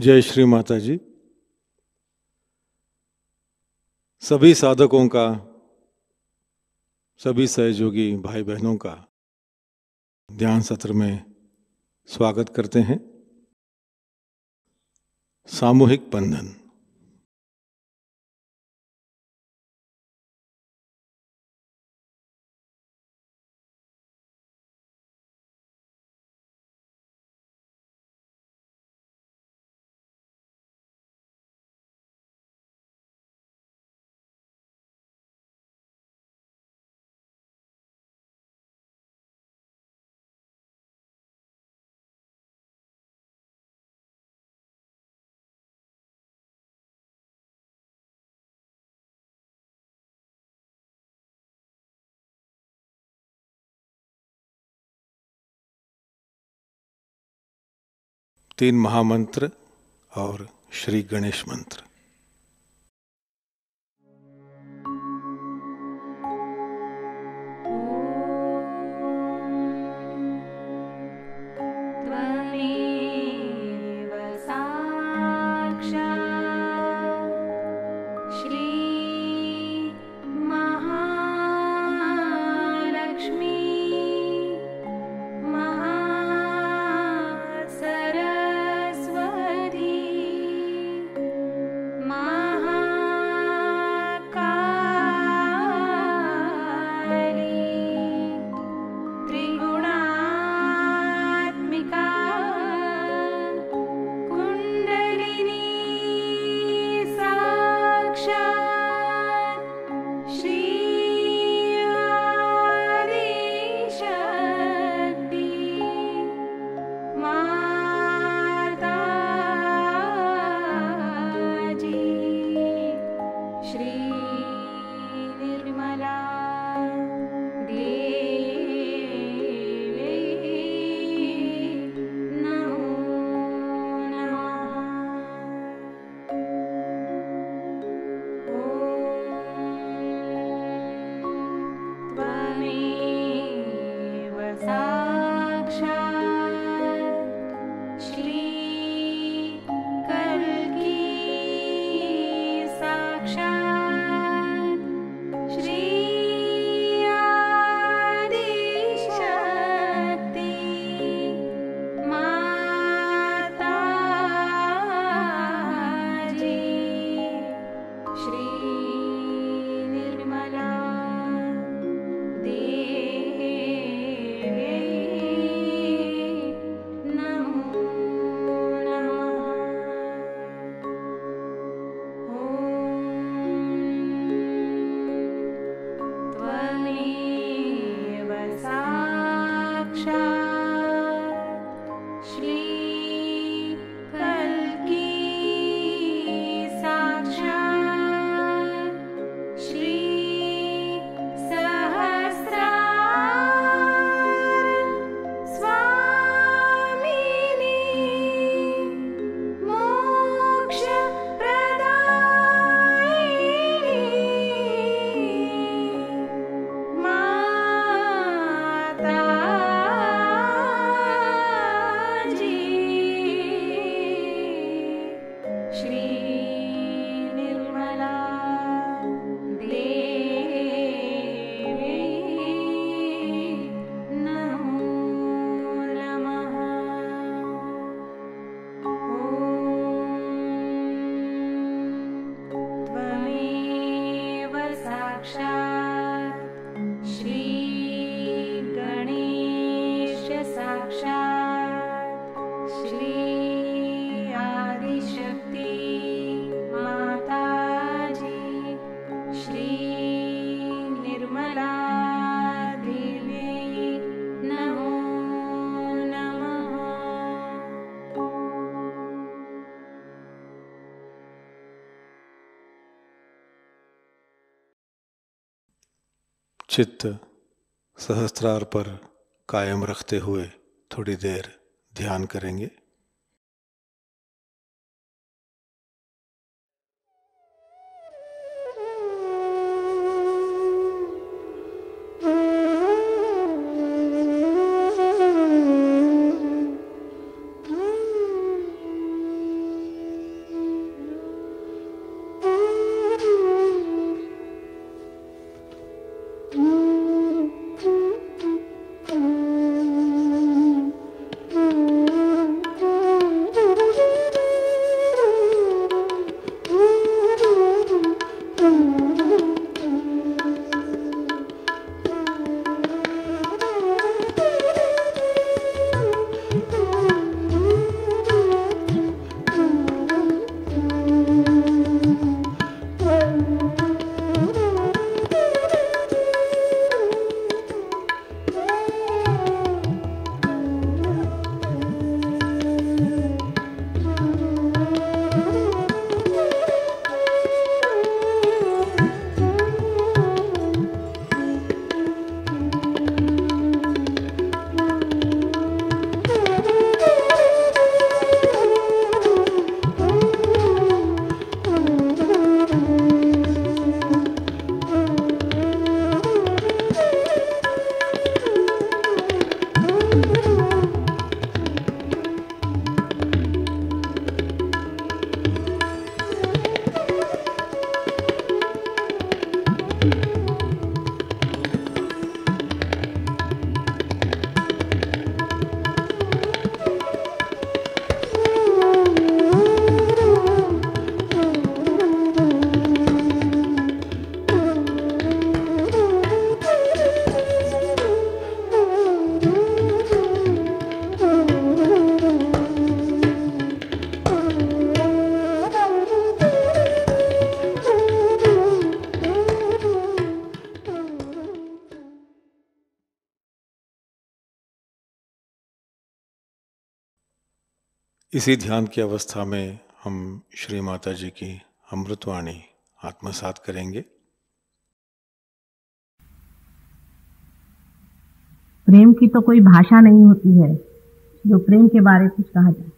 जय श्री माता जी। सभी साधकों का, सभी सहयोगी भाई बहनों का ध्यान सत्र में स्वागत करते हैं। सामूहिक बंधन। तीन महामंत्र और श्री गणेश मंत्र। चित्त सहस्त्रार पर कायम रखते हुए थोड़ी देर ध्यान करेंगे। इसी ध्यान की अवस्था में हम श्री माता जी की अमृतवाणी आत्मसात करेंगे। प्रेम की तो कोई भाषा नहीं होती है जो प्रेम के बारे कुछ कहा जाए।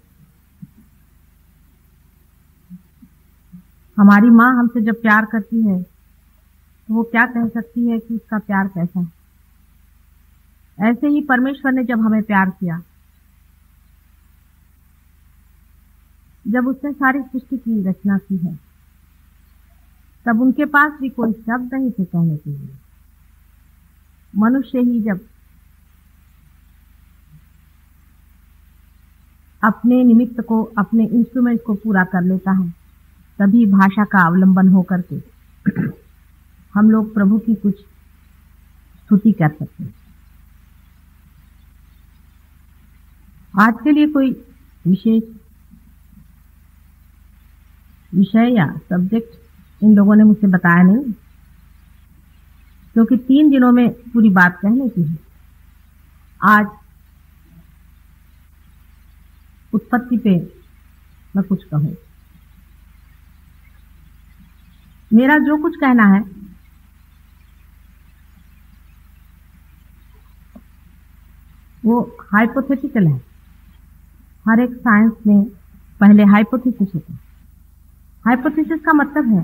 हमारी माँ हमसे जब प्यार करती है तो वो क्या कह सकती है कि उसका प्यार कैसा है। ऐसे ही परमेश्वर ने जब हमें प्यार किया, जब उसने सारी सृष्टि की रचना की है, तब उनके पास भी कोई शब्द नहीं थे कहने के लिए। मनुष्य ही जब अपने निमित्त को, अपने इंस्ट्रूमेंट को पूरा कर लेता है, तभी भाषा का अवलंबन होकर के हम लोग प्रभु की कुछ स्तुति कर सकते हैं। आज के लिए कोई विशेष विषय या सब्जेक्ट इन लोगों ने मुझसे बताया नहीं, क्योंकि 3 दिनों में पूरी बात कहने की है। आज उत्पत्ति पे मैं कुछ कहूँ। मेरा जो कुछ कहना है वो हाइपोथेटिकल है। हर एक साइंस में पहले हाइपोथेसिस होता है। हाइपोथेसिस का मतलब है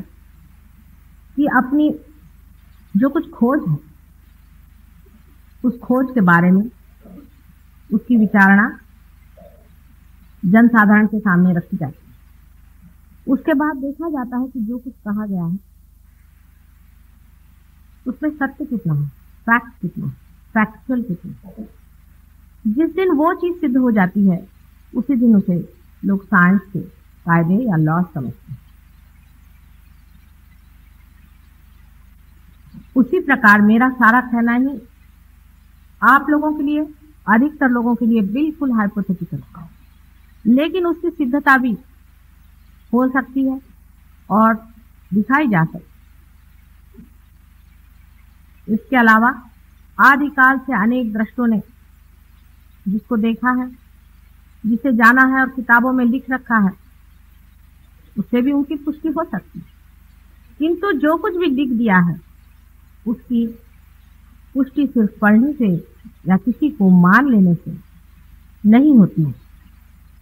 कि अपनी जो कुछ खोज है, उस खोज के बारे में उसकी विचारणा जनसाधारण के सामने रखी जाती है। उसके बाद देखा जाता है कि जो कुछ कहा गया है उसमें सत्य कितना है, फैक्ट कितना है, फैक्चुअल कितना है। जिस दिन वो चीज सिद्ध हो जाती है, उसी दिन उसे लोग साइंस के कायदे या लॉ समझते हैं। उसी प्रकार मेरा सारा कहना ही आप लोगों के लिए, अधिकतर लोगों के लिए बिल्कुल हाइपोथेटिकल है, लेकिन उसकी सिद्धता भी हो सकती है और दिखाई जा सकती है। इसके अलावा आदिकाल से अनेक दृष्टों ने जिसको देखा है, जिसे जाना है और किताबों में लिख रखा है, उससे भी उनकी पुष्टि हो सकती है। किंतु जो कुछ भी लिख दिया है उसकी पुष्टि सिर्फ पढ़ने से या किसी को मान लेने से नहीं होती है,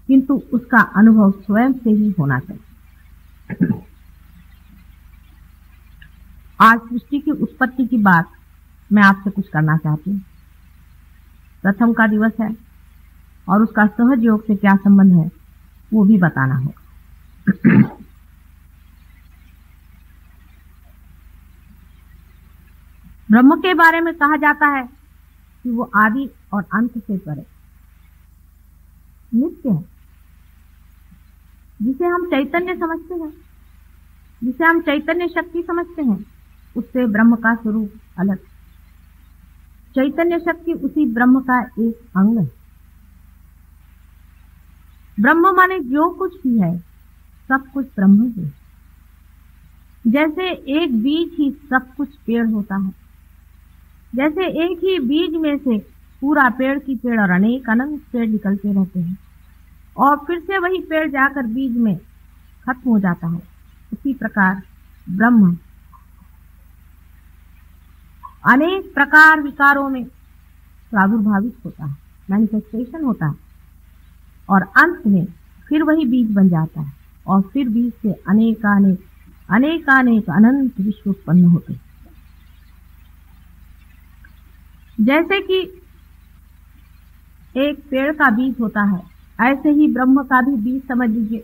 किंतु उसका अनुभव स्वयं से ही होना चाहिए। आज सृष्टि की उत्पत्ति की बात मैं आपसे कुछ करना चाहती हूँ। प्रथम का दिवस है और उसका सहज योग से क्या संबंध है वो भी बताना होगा। ब्रह्म के बारे में कहा जाता है कि वो आदि और अंत से परे नित्य है। जिसे हम चैतन्य समझते हैं, जिसे हम चैतन्य शक्ति समझते हैं, उससे ब्रह्म का स्वरूप अलग। चैतन्य शक्ति उसी ब्रह्म का एक अंग है। ब्रह्म माने जो कुछ भी है, सब कुछ ब्रह्म ही है। जैसे एक बीज ही सब कुछ पेड़ होता है, जैसे एक ही बीज में से पूरा पेड़ की पेड़ और अनेक अनंत पेड़ निकलते रहते हैं और फिर से वही पेड़ जाकर बीज में खत्म हो जाता है, उसी प्रकार ब्रह्म अनेक प्रकार विकारों में प्रादुर्भावित होता है, मैनिफेस्टेशन होता है और अंत में फिर वही बीज बन जाता है और फिर बीज से अनेकानेक अनंत विश्व उत्पन्न होते हैं। जैसे कि एक पेड़ का बीज होता है, ऐसे ही ब्रह्म का भी बीज समझ लीजिए,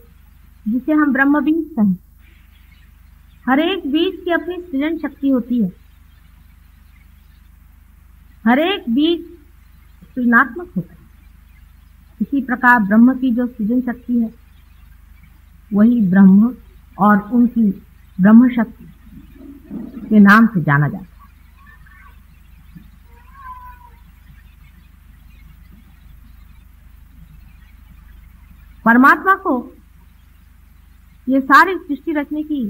जिसे हम ब्रह्म बीज कहें। हर एक बीज की अपनी सृजन शक्ति होती है। हर एक बीज सृजनात्मक होता है। इसी प्रकार ब्रह्म की जो सृजन शक्ति है, वही ब्रह्म और उनकी ब्रह्म शक्ति के नाम से जाना जाता है। परमात्मा को ये सारी सृष्टि रचने की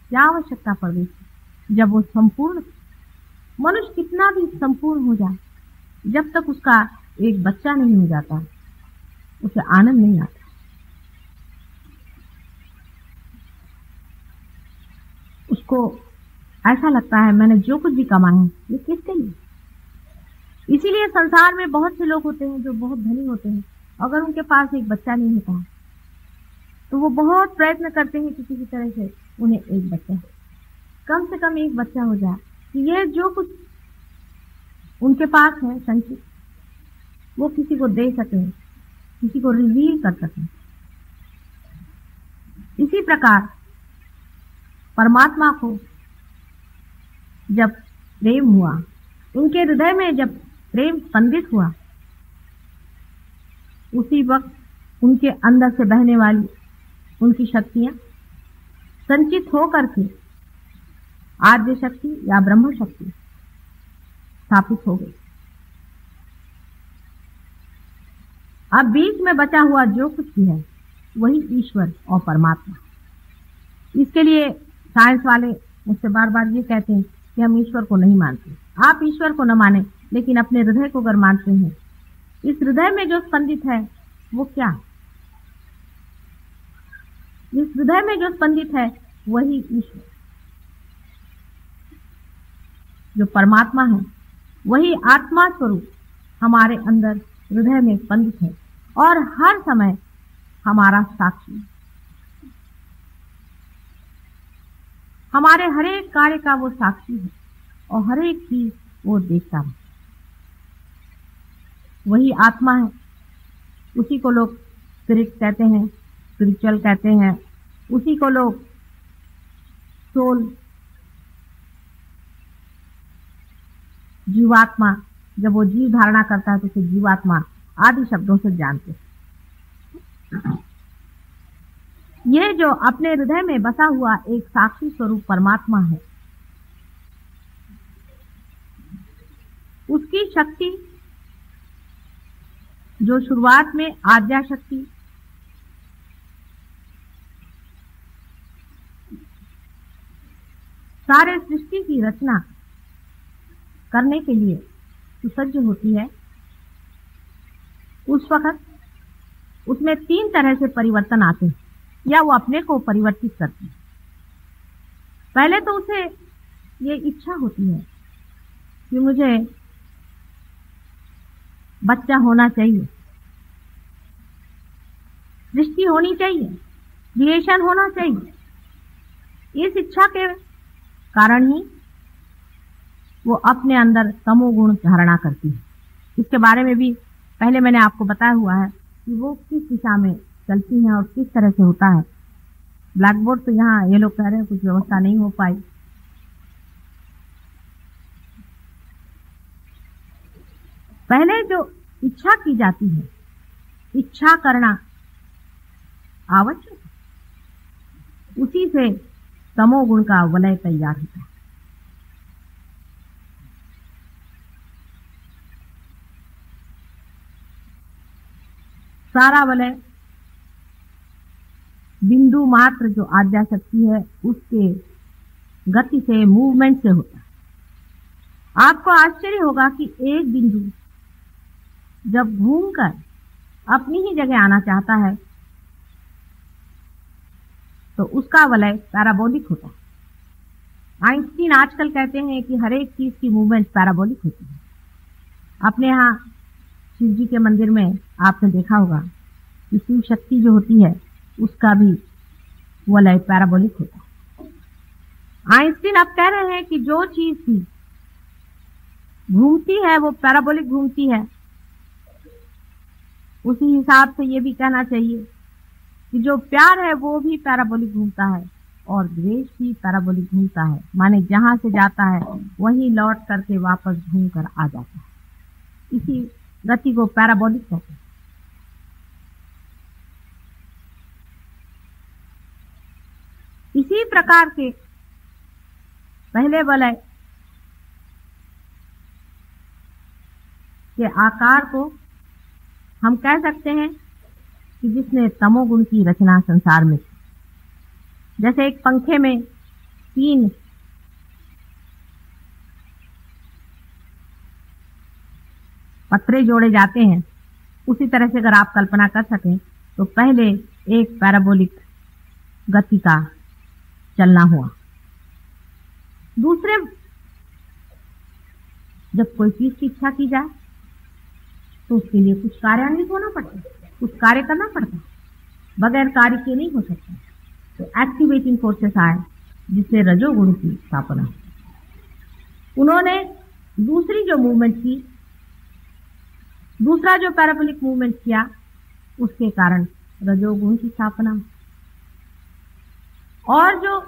क्या आवश्यकता पड़ गई थी, जब वो संपूर्ण। मनुष्य कितना भी संपूर्ण हो जाए, जब तक उसका एक बच्चा नहीं हो जाता, उसे आनंद नहीं आता। उसको ऐसा लगता है मैंने जो कुछ भी कमाया है ये किसके लिए। इसीलिए संसार में बहुत से लोग होते हैं जो बहुत धनी होते हैं, अगर उनके पास एक बच्चा नहीं होता तो वो बहुत प्रयत्न करते हैं कि किसी तरह से उन्हें एक बच्चा हो, कम से कम एक बच्चा हो जाए कि ये जो कुछ उनके पास है संचित वो किसी को दे सके, किसी को रिवील कर सके। इसी प्रकार परमात्मा को जब प्रेम हुआ, उनके हृदय में जब प्रेम स्पंदित हुआ, उसी वक्त उनके अंदर से बहने वाली उनकी शक्तियां संचित होकर के आद्य शक्ति या ब्रह्म शक्ति स्थापित हो गई। अब बीच में बचा हुआ जो कुछ भी है वही ईश्वर और परमात्मा। इसके लिए साइंस वाले मुझसे बार बार ये कहते हैं कि हम ईश्वर को नहीं मानते। आप ईश्वर को न माने, लेकिन अपने हृदय को अगर मानते हैं, इस हृदय में जो स्पंदित है वो क्या? इस हृदय में जो स्पंदित है वही ईश्वर, जो परमात्मा है, वही आत्मा स्वरूप हमारे अंदर हृदय में स्पंदित है और हर समय हमारा साक्षी, हमारे हरेक कार्य का वो साक्षी है और हरेक चीज वो देखता है। वही आत्मा है, उसी को लोग स्पिरिट कहते हैं, स्पिरिचुअल कहते हैं, उसी को लोग सोल, जीवात्मा, जब वो जीव धारणा करता है तो उसे जीवात्मा आदि शब्दों से जानते हैं। ये जो अपने हृदय में बसा हुआ एक साक्षी स्वरूप परमात्मा है, उसकी शक्ति जो शुरुआत में आद्या शक्ति, सारे सृष्टि की रचना करने के लिए सुसज्ज होती है, उस वक्त उसमें 3 तरह से परिवर्तन आते हैं या वो अपने को परिवर्तित करती है। पहले तो उसे ये इच्छा होती है कि मुझे बच्चा होना चाहिए, सृष्टि होनी चाहिए, क्रिएशन होना चाहिए। इस इच्छा के कारण ही वो अपने अंदर तमोगुण धारणा करती है। इसके बारे में भी पहले मैंने आपको बताया हुआ है कि वो किस दिशा में चलती हैं और किस तरह से होता है। ब्लैक बोर्ड तो यहाँ ये लोग कह रहे हैं कुछ व्यवस्था नहीं हो पाई। पहले जो इच्छा की जाती है, इच्छा करना आवश्यक है, उसी से तमोगुण का वलय तैयार होता है। सारा वलय बिंदु मात्र जो आद्या शक्ति है उसके गति से, मूवमेंट से होता है। आपको आश्चर्य होगा कि एक बिंदु जब घूमकर अपनी ही जगह आना चाहता है तो उसका वलय पैराबोलिक होता है। आइंस्टीन आजकल कहते हैं कि हर एक चीज की मूवमेंट पैराबोलिक होती है। अपने यहाँ शिव जी के मंदिर में आपने देखा होगा कि शिव शक्ति जो होती है उसका भी वलय पैराबोलिक होता है। आइंस्टीन अब कह रहे हैं कि जो चीज भी घूमती है वो पैराबोलिक घूमती है। उसी हिसाब से ये भी कहना चाहिए कि जो प्यार है वो भी पैराबोलिक घूमता है और द्वेष भी पैराबोलिक घूमता है, माने जहां से जाता है वहीं लौट करके वापस घूम कर आ जाता है। इसी गति को पैराबोलिक कहते हैं। इसी प्रकार के पहले वलय के आकार को हम कह सकते हैं कि जिसने तमोगुण की रचना संसार में की। जैसे एक पंखे में 3 पत्रे जोड़े जाते हैं, उसी तरह से अगर आप कल्पना कर सकें तो पहले एक पैराबोलिक गति का चलना हुआ, दूसरे, जब कोई चीज की इच्छा की जाए तो उसके लिए कुछ कार्यान्वित होना पड़ता है, कुछ कार्य करना पड़ता है, बगैर कार्य के नहीं हो सकता। तो एक्टिवेटिंग फोर्सेस आए जिससे रजोगुण की स्थापना। उन्होंने दूसरी जो मूवमेंट की, दूसरा जो पैराबोलिक मूवमेंट किया, उसके कारण रजोगुण की स्थापना। और जो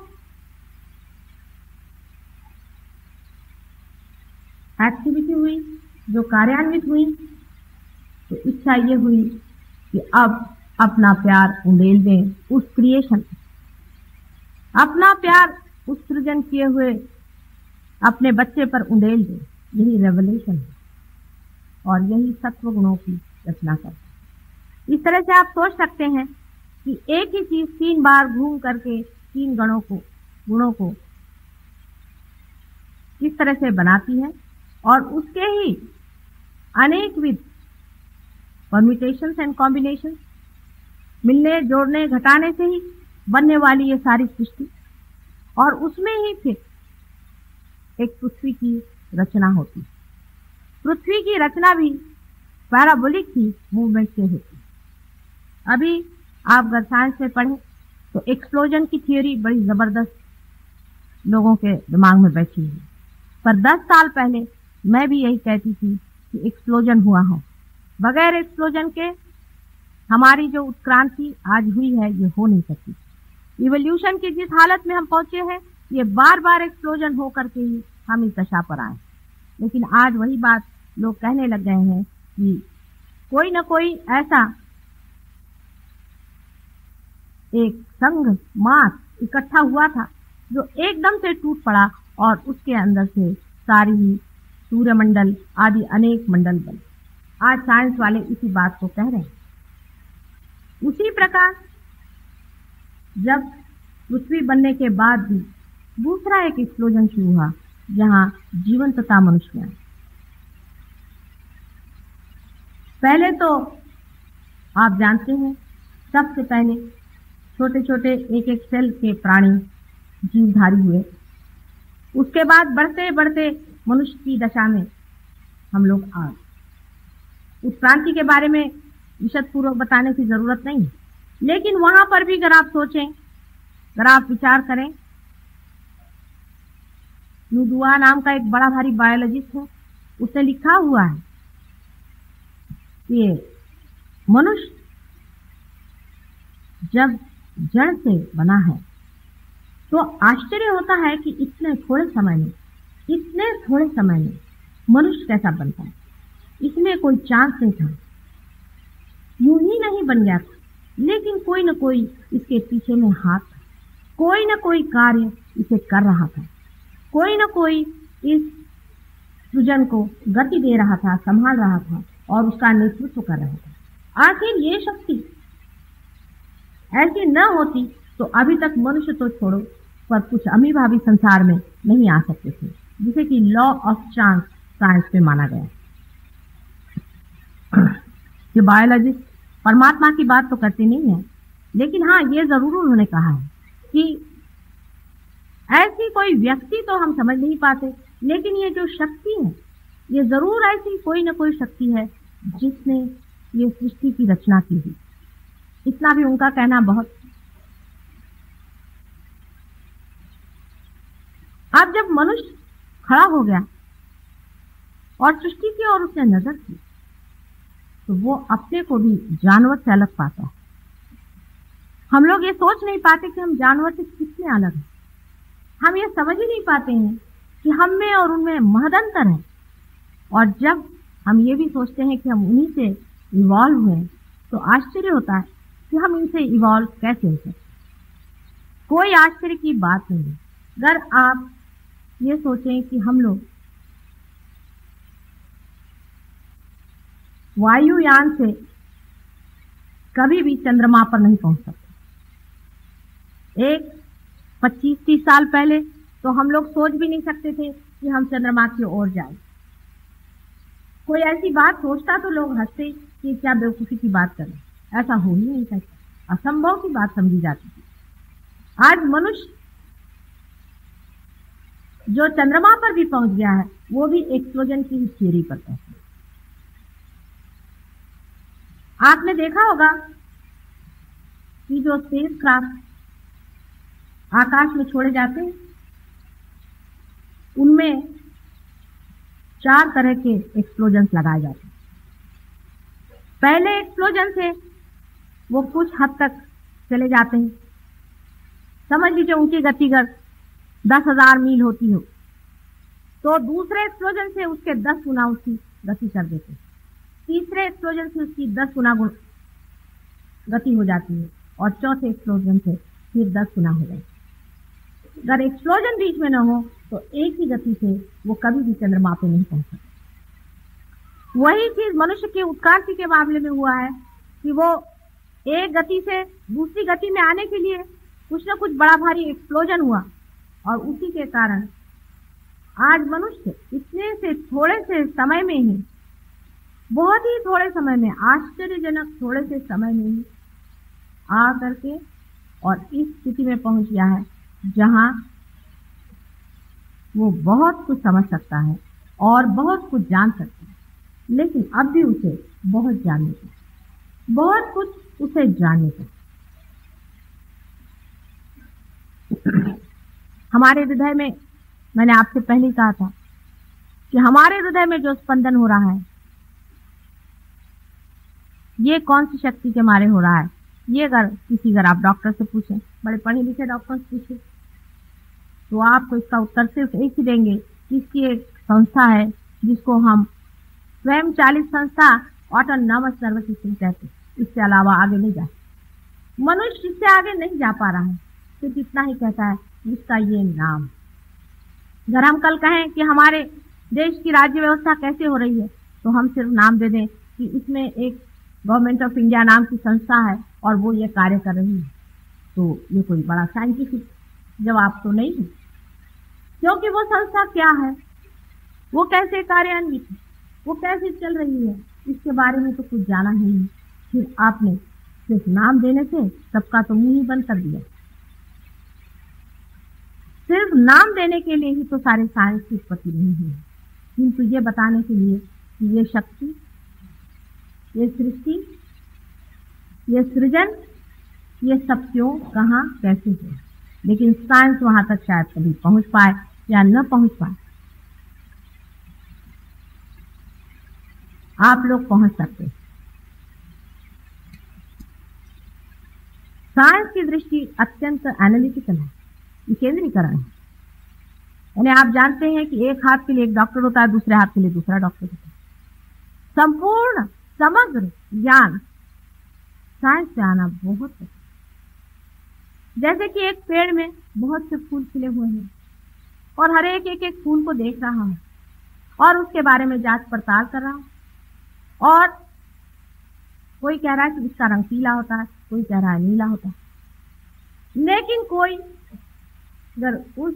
एक्टिविटी हुई, जो कार्यान्वित हुई, तो इच्छा ये हुई कि अब अपना प्यार उंडेल दें उस क्रिएशन, अपना प्यार उस सृजन किए हुए अपने बच्चे पर उंडेल दें। यही रेवलेशन है और यही सत्व गुणों की रचना करता है। इस तरह से आप सोच सकते हैं कि एक ही चीज 3 बार घूम करके 3 गुणों को किस तरह से बनाती है और उसके ही अनेकविध परम्यूटेशंस एंड कॉम्बिनेशंस, मिलने जोड़ने घटाने से ही बनने वाली ये सारी सृष्टि, और उसमें ही फिर एक पृथ्वी की रचना होती। पृथ्वी की रचना भी पैराबोलिक ही मूवमेंट से होती। अभी आप अगर साइंस में पढ़ें तो एक्सप्लोजन की थियोरी बड़ी जबरदस्त लोगों के दिमाग में बैठी है, पर 10 साल पहले मैं भी यही कहती थी कि एक्सप्लोजन हुआ है। बगैर एक्सप्लोजन के हमारी जो उत्क्रांति आज हुई है ये हो नहीं सकती। इवोल्यूशन की जिस हालत में हम पहुंचे हैं, ये बार बार एक्सप्लोजन हो करके ही हम इस दशा पर आए। लेकिन आज वही बात लोग कहने लग गए हैं कि कोई न कोई ऐसा एक संघ मास इकट्ठा हुआ था जो एकदम से टूट पड़ा और उसके अंदर से सारी ही सूर्यमंडल आदि अनेक मंडल बने। आज साइंस वाले इसी बात को कह रहे हैं। उसी प्रकार जब पृथ्वी बनने के बाद भी दूसरा एक एक्सप्लोजन शुरू हुआ जहां जीवंतता मनुष्य में आई। पहले तो आप जानते हैं, सबसे पहले छोटे छोटे एक एक सेल के प्राणी जीवधारी हुए। उसके बाद बढ़ते बढ़ते मनुष्य की दशा में हम लोग आ गए। उत्क्रांति के बारे में विशद पूर्वक बताने की जरूरत नहीं है, लेकिन वहां पर भी अगर आप सोचें, अगर आप विचार करें, यूडुआ नाम का एक बड़ा भारी बायोलॉजिस्ट है, उसने लिखा हुआ है कि मनुष्य जब जड़ से बना है तो आश्चर्य होता है कि इतने थोड़े समय में मनुष्य कैसा बनता है। इसमें कोई चांस नहीं था, यूं ही नहीं बन गया था, लेकिन कोई न कोई इसके पीछे में हाथ था, कोई न कोई कार्य इसे कर रहा था, कोई न कोई इस सृजन को गति दे रहा था, संभाल रहा था और उसका नेतृत्व कर रहा था। आखिर ये शक्ति ऐसी न होती तो अभी तक मनुष्य तो छोड़ो, पर कुछ अमीबा भी संसार में नहीं आ सकते थे, जिसे कि लॉ ऑफ चांस साइंस में माना गया। ये बायोलॉजिस्ट परमात्मा की बात तो करते नहीं है, लेकिन हाँ, ये जरूर उन्होंने कहा है कि ऐसी कोई व्यक्ति तो हम समझ नहीं पाते, लेकिन ये जो शक्ति है, ये जरूर ऐसी कोई न कोई शक्ति है जिसने ये सृष्टि की रचना की थी। इतना भी उनका कहना बहुत। अब जब मनुष्य खड़ा हो गया और सृष्टि की ओर उसने नजर की, तो वो अपने को भी जानवर से अलग पाता है। हम लोग ये सोच नहीं पाते कि हम जानवर से कितने अलग हैं। हम ये समझ ही नहीं पाते हैं कि हम में और उनमें महदंतर है। और जब हम ये भी सोचते हैं कि हम उन्हीं से इवॉल्व हुए, तो आश्चर्य होता है कि हम इनसे इवॉल्व कैसे हो सकते। कोई आश्चर्य की बात नहीं है। अगर आप ये सोचें कि हम लोग वायुयान से कभी भी चंद्रमा पर नहीं पहुंच सकते। एक 25-30 साल पहले तो हम लोग सोच भी नहीं सकते थे कि हम चंद्रमा की ओर जाएं। कोई ऐसी बात सोचता तो लोग हंसते कि क्या बेवकूफी की बात करें, ऐसा हो ही नहीं सकता, असंभव की बात समझी जाती थी। आज मनुष्य जो चंद्रमा पर भी पहुंच गया है वो भी एक्सप्लोजन की ही थ्योरी पर कहते हैं। आपने देखा होगा कि जो स्पेस क्राफ्ट आकाश में छोड़े जाते हैं उनमें 4 तरह के एक्सप्लोजन लगाए जाते हैं। पहले एक्सप्लोजन से वो कुछ हद तक चले जाते हैं, समझ लीजिए उनकी गतिगत 10,000 मील होती हो, तो दूसरे एक्सप्लोजन से उसके 10 गुना उसकी गति कर देते हैं, तीसरे एक्सप्लोजन से उसकी 10 गुना गति हो जाती है और चौथे एक्सप्लोजन से फिर 10 गुना हो जाती है। अगर एक्सप्लोजन बीच में न हो तो एक ही गति से वो कभी भी चंद्रमा पे नहीं पहुंच सकता। वही चीज मनुष्य की उत्क्रांति के मामले में हुआ है कि वो एक गति से दूसरी गति में आने के लिए कुछ न कुछ बड़ा भारी एक्सप्लोजन हुआ और उसी के कारण आज मनुष्य इतने से थोड़े से समय में ही, बहुत ही थोड़े समय में, आश्चर्यजनक थोड़े से समय में ही आ करके और इस स्थिति में पहुंच गया है जहां वो बहुत कुछ समझ सकता है और बहुत कुछ जान सकता है, लेकिन अब भी उसे बहुत जानने का, बहुत कुछ उसे जानने का। हमारे हृदय में, मैंने आपसे पहले ही कहा था कि हमारे हृदय में जो स्पंदन हो रहा है ये कौन सी शक्ति के मारे हो रहा है। ये अगर आप डॉक्टर से पूछें, बड़े पढ़े लिखे डॉक्टर से पूछें, तो आपको इसका उत्तर सिर्फ एक ही देंगे कि इसकी एक संस्था है जिसको हम स्वयंचालित संस्था ऑटोनॉमस नर्वस सिस्टम कहते हैं। इससे अलावा आगे नहीं जा, मनुष्य इससे आगे नहीं जा पा रहा है, सिर्फ इतना ही कहता है इसका ये नाम। अगर हम कल कहें कि हमारे देश की राज्य व्यवस्था कैसे हो रही है, तो हम सिर्फ नाम दे दें कि इसमें एक गवर्नमेंट ऑफ इंडिया नाम की संस्था है और वो ये कार्य कर रही है, तो ये कोई बड़ा साइंटिफिक जवाब तो नहीं है, क्योंकि वो संस्था क्या है, वो कैसे कार्यान्वित है, वो कैसे चल रही है, इसके बारे में तो कुछ जाना ही नहीं। फिर आपने सिर्फ नाम देने से सबका तो मुंह ही बंद कर दिया। सिर्फ नाम देने के लिए ही तो सारे साइंस की उत्पत्ति नहीं हुई, किंतु ये बताने के लिए कि ये शक्ति, ये सृष्टि, ये सृजन, ये सब क्यों, कहाँ, कैसे है। लेकिन साइंस वहां तक शायद कभी पहुंच पाए या न पहुंच पाए। आप लोग पहुंच सकते हैं। साइंस की दृष्टि अत्यंत एनालिटिकल है, केंद्रीकरण है। यानी आप जानते हैं कि एक हाथ के लिए एक डॉक्टर होता है, दूसरे हाथ के लिए दूसरा डॉक्टर होता है। संपूर्ण समग्र ज्ञान साइंस से आना बहुत है। जैसे कि एक पेड़ में बहुत से फूल खिले हुए हैं और हर एक फूल को देख रहा हूं और उसके बारे में जांच पड़ताल कर रहा हूं, और कोई कह रहा है कि इसका रंग पीला होता है, कोई कह रहा है नीला होता है, लेकिन कोई अगर उस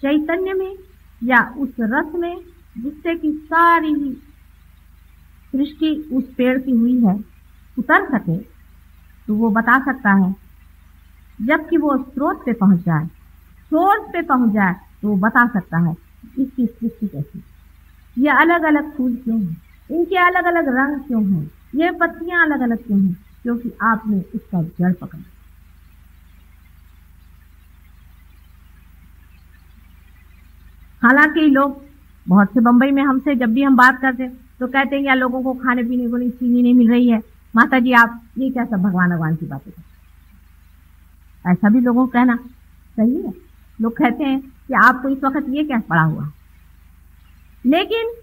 चैतन्य में या उस रस में जिससे कि सारी ही सृष्टि उस पेड़ की हुई है उतर सके, तो वो बता सकता है। जबकि वो स्रोत पे पहुंच जाए, सोर्स पे पहुंच जाए, तो वो बता सकता है इसकी सृष्टि कैसी, ये अलग अलग फूल क्यों हैं, इनके अलग अलग रंग क्यों हैं, ये पत्तियां अलग अलग क्यों हैं, क्योंकि आपने इसका जड़ पकड़ा। हालांकि लोग बहुत से बंबई में हमसे जब भी हम बात करते तो कहते हैं यार लोगों को खाने पीने को नहीं, चीनी नहीं मिल रही है, माता जी आप ये क्या सब भगवान की बातें करते। ऐसा भी लोगों को कहना सही है। लोग कहते हैं कि आपको इस वक्त ये क्या पड़ा हुआ, लेकिन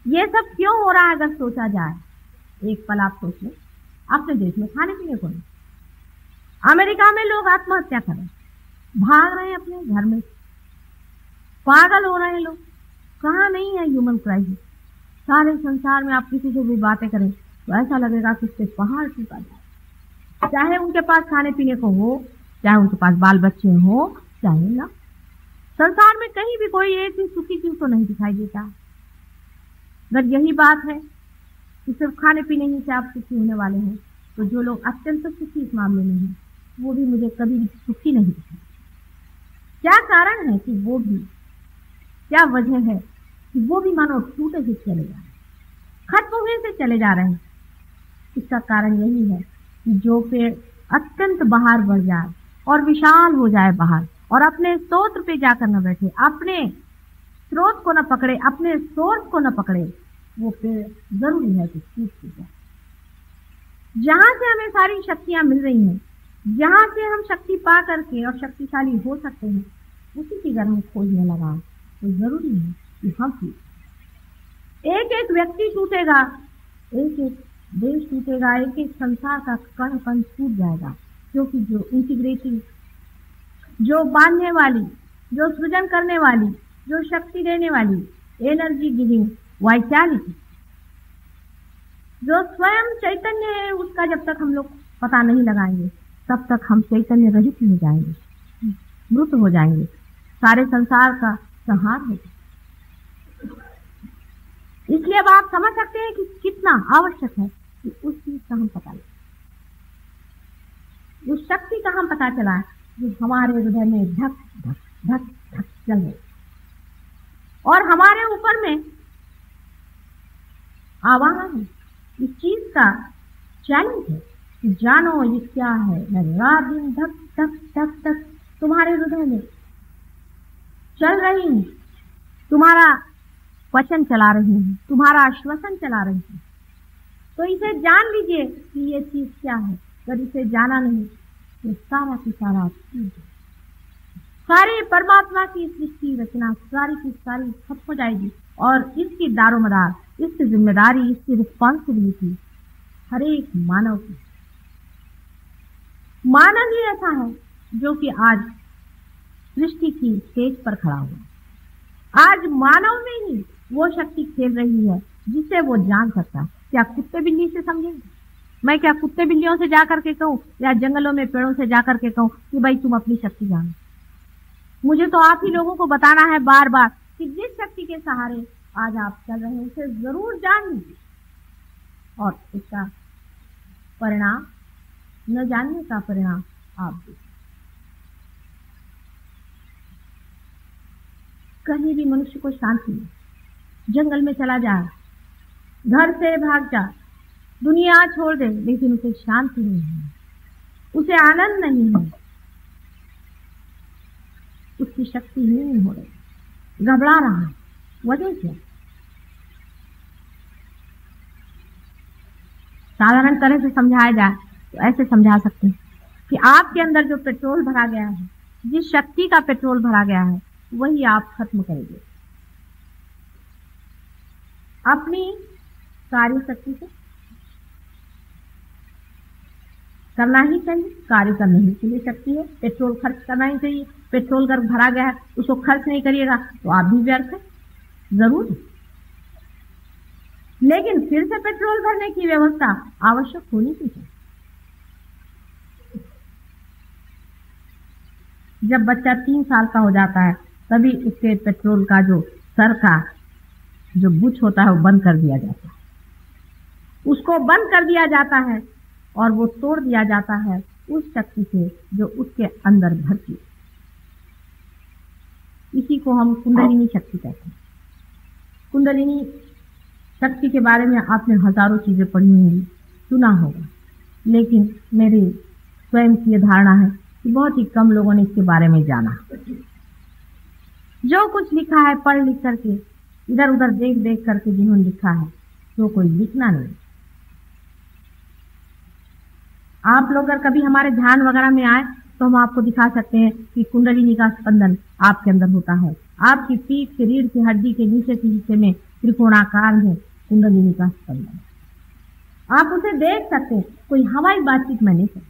ये सब क्यों हो रहा है अगर सोचा जाए, एक पल आप सोच लें, अपने देश में खाने पीने को नहीं, अमेरिका में लोग आत्महत्या कर रहे हैं, भाग रहे हैं अपने घर में, पागल हो रहे हैं लोग, कहाँ नहीं है ह्यूमन क्राइसिस। सारे संसार में आप किसी से भी बातें करें तो ऐसा लगेगा कि उसके पहाड़ टूटा जाए, चाहे उनके पास खाने पीने को हो, चाहे उनके पास बाल बच्चे हो, चाहे ना। संसार में कहीं भी कोई एक भी सुखी चीज तो नहीं दिखाई देता। अगर यही बात है कि सिर्फ खाने पीने ही से आप सुखी होने वाले हैं, तो जो लोग अत्यंत सुखी इस मामले में हैं, वो भी मुझे कभी भी सुखी नहीं दिखे। क्या कारण है कि वो भी, क्या वजह है कि वो भी मानो टूटे हुए चले जा रहे हैं, खत्म हुए से चले जा रहे हैं? इसका कारण यही है कि जो पेड़ अत्यंत बाहर बढ़ जाए और विशाल हो जाए बाहर और अपने स्रोत पे जाकर न बैठे, अपने स्रोत को न पकड़े, अपने सोर्स को न पकड़े, वो पेड़ जरूरी है कि टूट जाए। जहां से हमें सारी शक्तियां मिल रही हैं, जहां से हम शक्ति पा करके और शक्तिशाली हो सकते हैं, उसी की अगर हम खोजने लगा तो जरूरी है कि हम एक एक व्यक्ति टूटेगा, एक एक देश टूटेगा, एक एक संसार का कण कण टूट जाएगा, क्योंकि जो इंटीग्रेटिंग, जो बांधने वाली, जो सृजन करने वाली, जो शक्ति देने वाली, एनर्जी गिविंग वाइटैलिटी, जो स्वयं चैतन्य है, उसका जब तक हम लोग पता नहीं लगाएंगे तब तक हम चैतन्य रहित हो जाएंगे, मृत हो जाएंगे, सारे संसार का संहार हो जाएगा। इसलिए अब आप समझ सकते हैं कि कितना आवश्यक है कि उस चीज का हम पता लगे, उस शक्ति का हम पता चला जो हमारे हृदय में धक धक धक धक चल रही और हमारे ऊपर में आवाहन है, इस चीज का चैलेंज है कि जानो ये क्या है। मैं रात दिन धक धक धक धक तुम्हारे हृदय में चल रही हूं, तुम्हारा वचन चला रही हूं, तुम्हारा आश्वासन चला रही हूं। तो इसे जान लीजिए कि ये चीज क्या है। अगर इसे जाना नहीं तो सारा की सारा सारी परमात्मा की सृष्टि रचना सारी की सारी खत्म हो जाएगी और इसकी दारोमदार, इसकी जिम्मेदारी, इसकी रिस्पॉन्सिबिलिटी हर एक मानव की। मानव ही ऐसा है जो कि आज सृष्टि की स्टेज पर खड़ा हुआ। आज मानव में ही वो शक्ति खेल रही है जिसे वो जान सकता है। क्या कुत्ते बिल्ली से समझेंगे? मैं क्या कुत्ते बिल्लियों से जाकर के कहूं या जंगलों में पेड़ों से जाकर के कहूं कि भाई तुम अपनी शक्ति जानो? मुझे तो आप ही लोगों को बताना है बार बार कि जिस शक्ति के सहारे आज आप चल रहे हैं उसे जरूर जान लीजिए और इसका परिणाम, न जानने का परिणाम आप देखिए। कहीं भी मनुष्य को शांति नहीं, जंगल में चला जाए, घर से भाग जा, दुनिया छोड़ दे, लेकिन उसे शांति नहीं है, उसे आनंद नहीं है, उसकी शक्ति नहीं हो रही, घबरा रहा है। वजह क्या? साधारण तरह से समझाया जाए तो ऐसे समझा सकते हैं कि आपके अंदर जो पेट्रोल भरा गया है, जिस शक्ति का पेट्रोल भरा गया है, वही आप खत्म करेंगे अपनी कार्य शक्ति से। करना ही चाहिए, कार्य करने ही के लिए शक्ति है, पेट्रोल खर्च करना ही चाहिए। पेट्रोल अगर भरा गया है उसको खर्च नहीं करिएगा तो आप भी व्यर्थ है, जरूर। लेकिन फिर से पेट्रोल भरने की व्यवस्था आवश्यक होनी चाहिए। जब बच्चा 3 साल का हो जाता है तभी उसके पेट्रोल का जो सर का जो बुच होता है वो बंद कर दिया जाता है, उसको बंद कर दिया जाता है और वो तोड़ दिया जाता है उस शक्ति से जो उसके अंदर भरती है। इसी को हम कुंडलिनी शक्ति कहते हैं। कुंडलिनी शक्ति के बारे में आपने हजारों चीजें पढ़ी होंगी, सुना होगा, लेकिन मेरी स्वयं की धारणा है कि बहुत ही कम लोगों ने इसके बारे में जाना। जो कुछ लिखा है पढ़ लिख करके, इधर उधर देख देख करके जिन्होंने लिखा है, तो कोई लिखना नहीं। आप लोग अगर कभी हमारे ध्यान वगैरह में आए तो हम आपको दिखा सकते हैं कि कुंडलिनी का स्पंदन आपके अंदर होता है। आपकी पीठ के रीढ़ की हड्डी के नीचे के हिस्से में त्रिकोणाकार में कुंडलिनी का स्पंदन, आप उसे देख सकते हैं। कोई हवाई बातचीत में नहीं करती,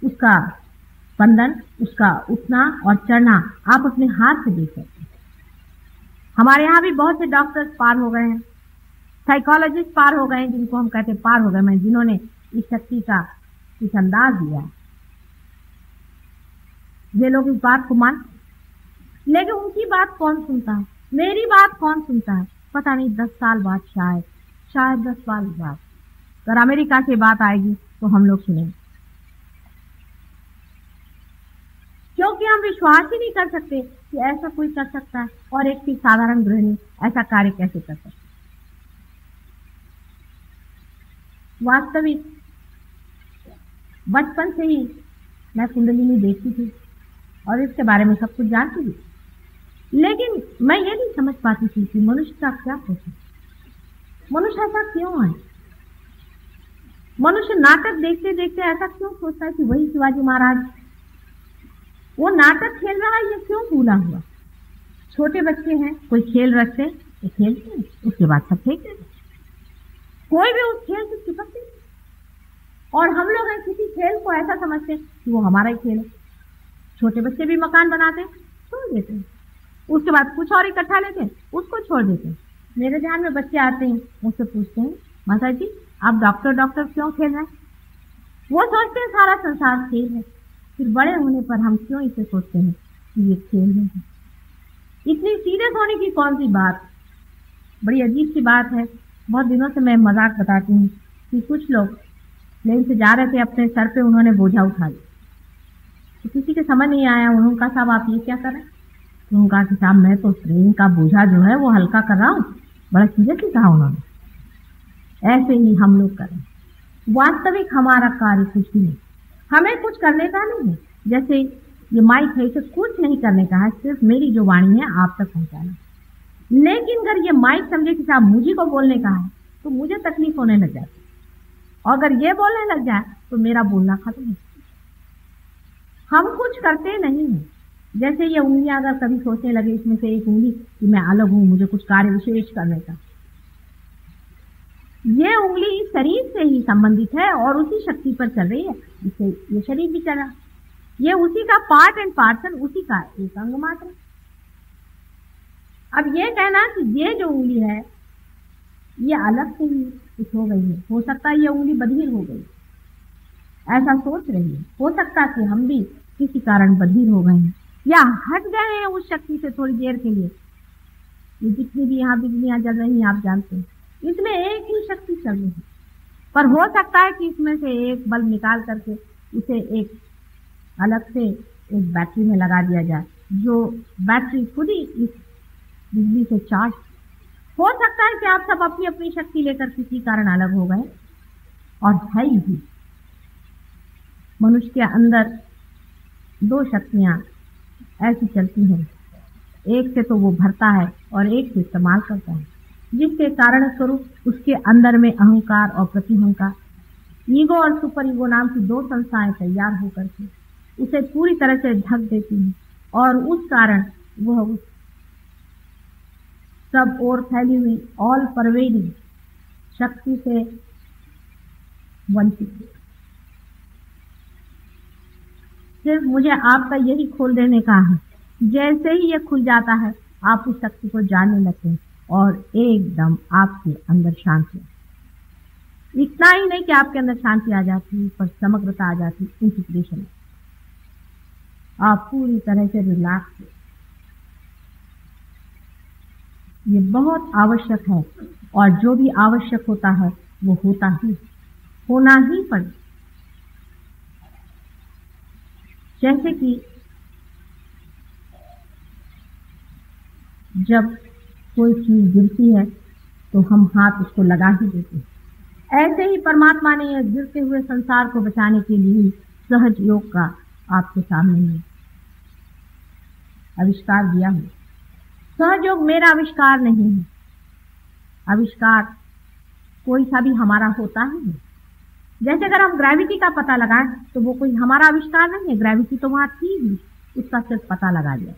उसका स्पंदन, उसका उठना और चढ़ना आप अपने हाथ से देख सकते हैं। हमारे यहाँ भी बहुत से डॉक्टर्स पार हो गए हैं, साइकोलॉजिस्ट पार हो गए हैं, जिनको हम कहते हैं पार हो गए, मैं जिन्होंने इस शक्ति का कुछ अंदाज दिया। ये लोग इस बात को मान, लेकिन उनकी बात कौन सुनता है, मेरी बात कौन सुनता है? पता नहीं 10 साल बाद, शायद 10 साल बाद अगर अमेरिका की बात आएगी तो हम लोग सुनेंगे। हम विश्वास ही नहीं कर सकते कि ऐसा कोई कर सकता है और एक साधारण गृहिणी ऐसा कार्य कैसे कर सकती। वास्तविक बचपन से ही मैं कुंडलिनी देखती थी और इसके बारे में सब कुछ जानती थी, लेकिन मैं ये नहीं समझ पाती थी कि मनुष्य का क्या सोचे, मनुष्य ऐसा क्यों है, मनुष्य नाटक देखते देखते ऐसा क्यों सोचता है कि वही शिवाजी महाराज वो नाटक खेल रहा है, ये क्यों भूला हुआ। छोटे बच्चे हैं, कोई खेल रखते तो खेलते हैं, उसके बाद सब फेंक देते, कोई भी उस खेल से चिपकते, और हम लोग किसी खेल को ऐसा समझते कि वो हमारा ही खेल है। छोटे बच्चे भी मकान बनाते छोड़ देते हैं, उसके बाद कुछ और इकट्ठा लेते हैं, उसको छोड़ देते हैं। मेरे ध्यान में बच्चे आते हैं, मुझसे पूछते हैं, माता जी आप डॉक्टर डॉक्टर क्यों खेल रहे हैं। वो सोचते हैं सारा संसार खेल है, फिर बड़े होने पर हम क्यों इसे सोचते हैं कि ये खेल नहीं है। इतनी सीरियस होने की कौन सी बात। बड़ी अजीब सी बात है। बहुत दिनों से मैं मजाक बताती हूँ कि कुछ लोग प्लेन से जा रहे थे, अपने सर पे उन्होंने बोझा उठा लिया, तो किसी के समझ नहीं आया। उन्होंने कहा साहब आप ये क्या कर रहे हैं। तो उन्होंने कहा कि साहब मैं तो ट्रेन का बोझा जो है वो हल्का कर रहा हूँ। बड़ा सीरियसली कहा उन्होंने। ऐसे ही हम लोग करें। वास्तविक हमारा कार्य कुछ भी नहीं, हमें कुछ करने का नहीं है। जैसे ये माइक है, इसे कुछ नहीं करने का है, सिर्फ मेरी जो वाणी है आप तक पहुंचाना। लेकिन अगर ये माइक समझे कि साहब मुझे को बोलने का है तो मुझे तकलीफ होने लग जाती, और अगर ये बोलने लग जाए तो मेरा बोलना खत्म हो। हम कुछ करते नहीं है। जैसे ये उंगलियां अगर कभी सोचने लगे इसमें से एक उंगली कि मैं अलग हूं, मुझे कुछ कार्य विशेष करने का, ये उंगली शरीर से ही संबंधित है और उसी शक्ति पर चल रही है जिससे ये शरीर भी चला। ये उसी का पार्ट एंड पार्सल, उसी का एक अंग मात्र। अब ये कहना कि ये जो उंगली है ये अलग से ही कुछ हो गई है, हो सकता है ये उंगली बधिर हो गई, ऐसा सोच रही है। हो सकता है कि हम भी किसी कारण बधिर हो गए हैं या हट गए हैं उस शक्ति से थोड़ी देर के लिए। ये जितनी भी यहाँ बिजलियां जल रही हैं आप जानते हैं, इसमें एक ही शक्ति चल रही है, पर हो सकता है कि इसमें से एक बल्ब निकाल करके उसे एक अलग से एक बैटरी में लगा दिया जाए, जो बैटरी खुद ही इस बिजली से चार्ज। हो सकता है कि आप सब अपनी अपनी शक्ति लेकर किसी कारण अलग हो गए, और है ही मनुष्य के अंदर दो शक्तियां ऐसी चलती हैं, एक से तो वो भरता है और एक से इस्तेमाल करता है, जिसके कारण स्वरूप उसके अंदर में अहंकार और प्रतिहंकार, ईगो और सुपर ईगो नाम की दो संस्थाएं तैयार होकर के उसे पूरी तरह से ढक देती हैं, और उस कारण वह उस सब ओर फैली हुई ऑल परवेडिंग शक्ति से वंचित है। सिर्फ मुझे आपका यही खोल देने का है। जैसे ही ये खुल जाता है आप उस शक्ति को जानने लगते हैं और एकदम आपके अंदर शांति। इतना ही नहीं कि आपके अंदर शांति आ जाती, पर समग्रता आ जाती, इंटीग्रेशन। आप पूरी तरह से रिलैक्स। ये बहुत आवश्यक है, और जो भी आवश्यक होता है वो होना ही पड़े। जैसे कि जब कोई चीज गिरती है तो हम हाथ उसको लगा ही देते हैं, ऐसे ही परमात्मा ने यह गिरते हुए संसार को बचाने के लिए सहज योग का आपके सामने में आविष्कार दिया है। सहज योग मेरा आविष्कार नहीं है, आविष्कार कोई सा भी हमारा होता ही है। जैसे अगर हम ग्रेविटी का पता लगाएं तो वो कोई हमारा आविष्कार नहीं है, ग्रेविटी तो वहां थी ही, उसका सिर्फ पता लगा लिया।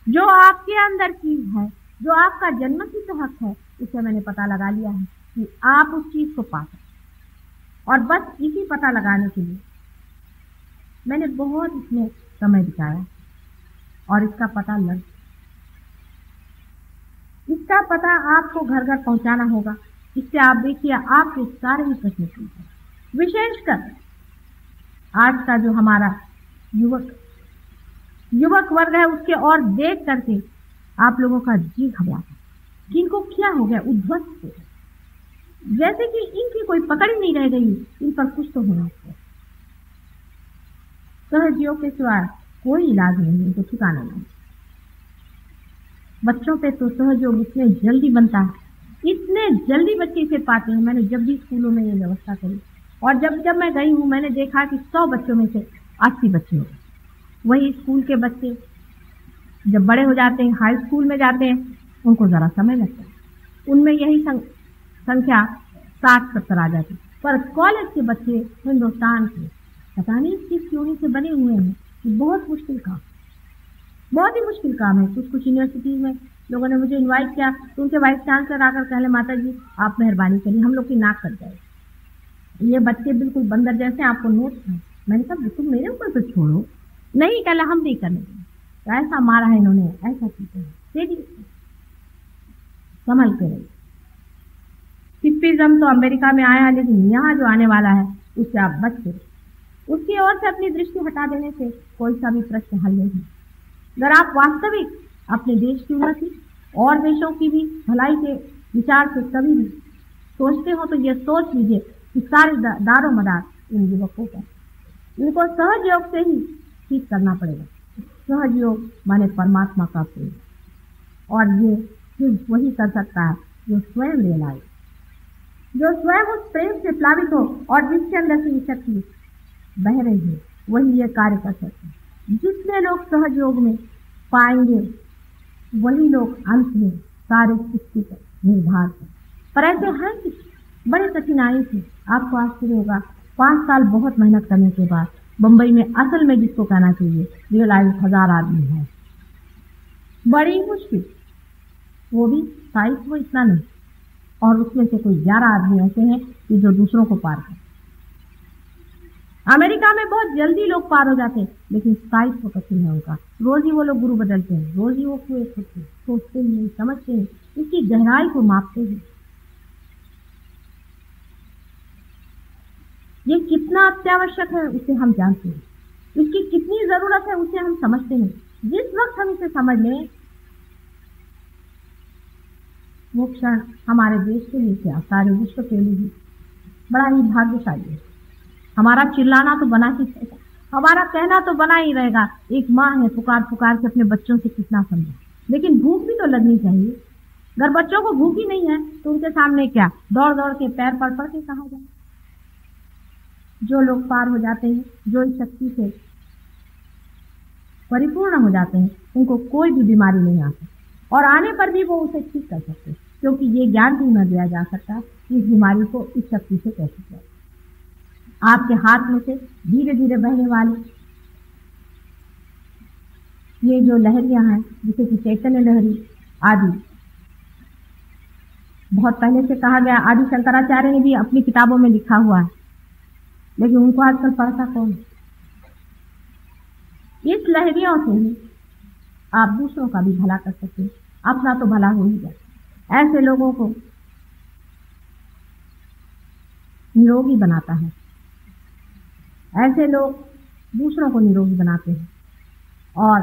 जो आपके अंदर चीज है, जो आपका जन्मसिद्ध हक है, उसे मैंने पता लगा लिया है कि आप उस चीज को पा सकते। और बस इसी पता लगाने के लिए मैंने बहुत इसमें समय बिताया, और इसका पता लग, इसका पता आपको घर घर पहुंचाना होगा। इससे आप देखिए आपके सारे ही प्रश्न पूछे। विशेषकर आज का जो हमारा युवक वर्ग है, उसके और देख करके आप लोगों का जी घबराता है कि इनको क्या हो गया, उद्ध्वस्त हो, जैसे कि इनकी कोई पकड़ ही नहीं रह गई, इन पर कुछ तो होना चाहिए। सहज योग के सिवाय कोई इलाज नहीं, उनको ठिकाना नहीं। बच्चों पे तो सहयोग इतने जल्दी बनता है, इतने जल्दी बच्चे इसे पाते हैं। मैंने जब भी स्कूलों में ये व्यवस्था करी और जब जब मैं गई हूँ, मैंने देखा कि 100 बच्चों में से 80 बच्चे हो। वही स्कूल के बच्चे जब बड़े हो जाते हैं, हाई स्कूल में जाते हैं, उनको जरा समय लगता है, उनमें यही संख्या 60-70 आ जाती। पर कॉलेज के बच्चे हिंदुस्तान के पता नहीं किस थ्योरी से बने हुए हैं कि बहुत मुश्किल काम, बहुत ही मुश्किल काम है। कुछ यूनिवर्सिटी में लोगों ने मुझे इनवाइट किया तो उनके वाइस चांसलर आकर कहले, माता जी आप मेहरबानी करिए, हम लोग की नाक कट जाए, ये बच्चे बिल्कुल बंदर जैसे, आपको नोट्स हैं। मैंने कहा बिल्कुल मेरे ऊपर तो छोड़ो, नहीं कहला हम नहीं करने देंगे। तो ऐसा मारा है इन्होंने, ऐसा चीजें संभल के रही। हिप्पीज़म तो अमेरिका में आया है, लेकिन यहाँ जो आने वाला है उससे आप बच के, उसकी ओर से अपनी दृष्टि हटा देने से कोई सा भी प्रश्न हल नहीं। अगर आप वास्तविक अपने देश की उन्नति और देशों की भी भलाई के विचार से कभी भी सोचते हो तो ये सोच लीजिए कि सारे दारो मदार इन युवकों का, इनको सहयोग से ही ठीक करना पड़ेगा। सहयोग माने परमात्मा का प्रेम, और ये सिर्फ वही कर सकता है जो स्वयं रियलाइज, जो स्वयं उस प्रेम से प्लावित हो और जिसके अंदर से शक्ति बह रही है, वही ये कार्य कर सकते हैं। जितने लोग सहयोग में पाएंगे वही लोग अंत में सारे सृष्टि पर निर्भर हैं। पर ऐसे हैं कि बड़े कठिनाई से, आपको आश्चर्य होगा, 5 साल बहुत मेहनत करने के बाद बंबई में असल में जिसको कहना चाहिए रियलाइज 1000 आदमी है, बड़ी मुश्किल, वो भी साइज वो इतना नहीं, और उसमें से कोई 11 आदमी ऐसे हैं कि जो दूसरों को पार करते। अमेरिका में बहुत जल्दी लोग पार हो जाते हैं, लेकिन स्थायित्व कठिन है उनका। रोज ही वो लोग गुरु बदलते हैं, रोज ही वो कुएं खोदते हैं, सोचते नहीं, समझते हैं, इसकी गहराई को मापते हैं। ये कितना अत्यावश्यक है उसे हम जानते हैं, इसकी कितनी जरूरत है उसे हम समझते हैं। जिस वक्त हम इसे समझ लें, वो क्षण हमारे देश के लिए क्या, सारे विश्व के लिए बड़ा ही भाग्यशाली है। हमारा चिल्लाना तो बना ही रहेगा, हमारा कहना तो बना ही रहेगा। एक माँ है, पुकार पुकार के अपने बच्चों से कितना समझे, लेकिन भूख भी तो लगनी चाहिए। अगर बच्चों को भूख ही नहीं है तो उनके सामने क्या दौड़ दौड़ के पैर पड़ पड़ के कहा जाए। जो लोग पार हो जाते हैं, जो इस शक्ति से परिपूर्ण हो जाते हैं, उनको कोई भी बीमारी नहीं आती, और आने पर भी वो उसे ठीक कर सकते, क्योंकि ये ज्ञान भी न दिया जा सकता कि इस बीमारी को इस शक्ति से कैसे किया। आपके हाथ में से धीरे धीरे बहने वाली ये जो लहरियां हैं, जिसे कि चैतन्य लहरी आदि, बहुत पहले से कहा गया, आदि शंकराचार्य ने भी अपनी किताबों में लिखा हुआ है, लेकिन उनको आजकल पढ़ता कौन। इस लहरियों से ही आप दूसरों का भी भला कर सकते हैं, अपना तो भला हो ही जाए। ऐसे लोगों को निरोगी बनाता है, ऐसे लोग दूसरों को निरोगी बनाते हैं और